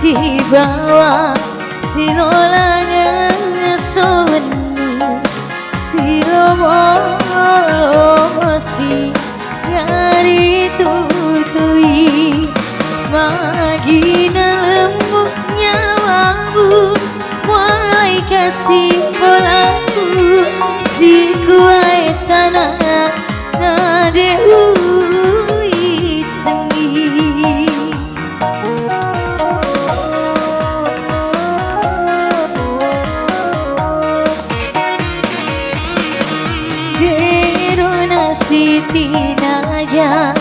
si bawa si nolanya soni di lomo si nyari tutui magina lembutnya wabu mulai kasih bolaku si kuai tanah nade Siti naja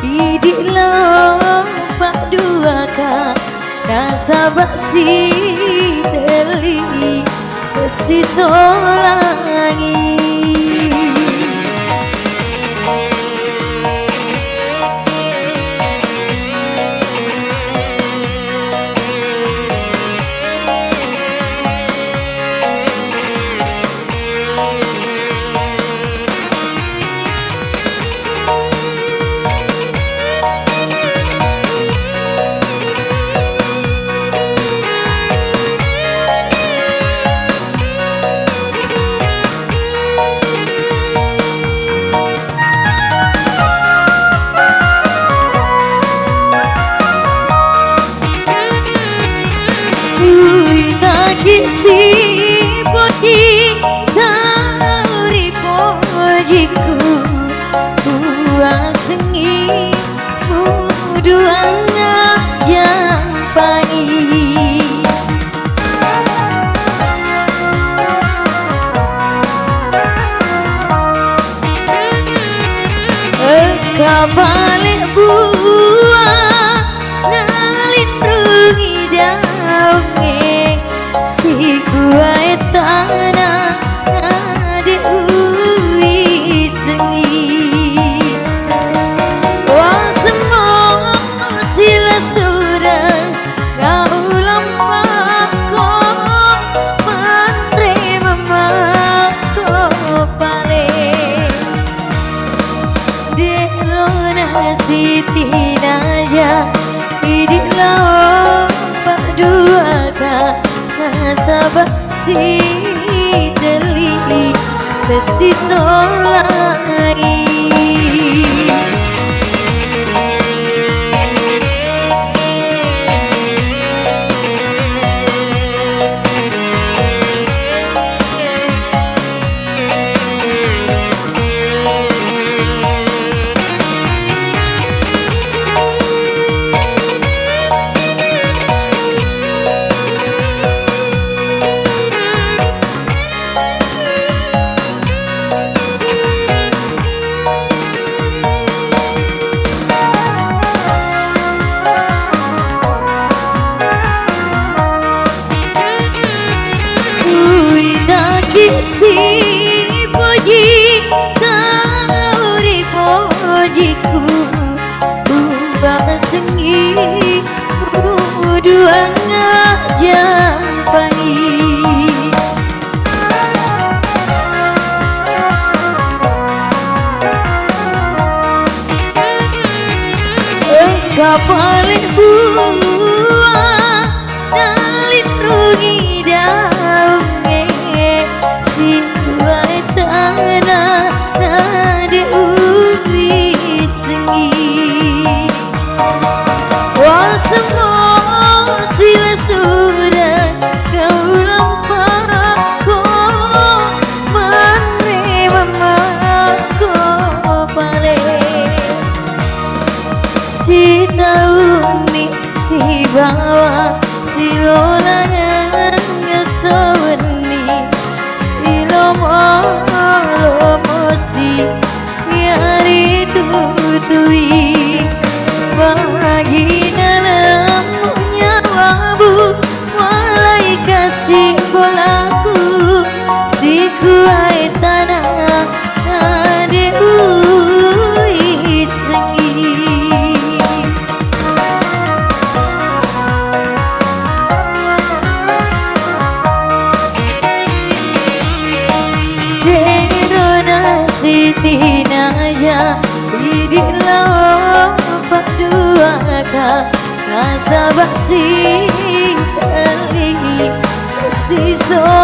idik lompat dua ka kasabak si teli besi solangi si bodi tauri pojiku sengi muduanga jampani kabalik buah nalindungi daunge si kuai tanah nade ui sengi wah semua sila sudah kau lampako mandre mamako pale derona siti naja idik lompat dua tak sabak si deli besi solangi si poji tauri pojiku ubah sengi uduanga jampani kapalik buah nalindungi daunge si kuai tanah nade ui sengi wah semua sila sudah kau lampako mandre mamako pale si tauni si bawa si lolanya soni lomo si nyari tutui magina lembunya wabu mulai kasih bolaku si kuai tanah nade ui sengi Siti naja idik lompat dua ka rasa basi kali si so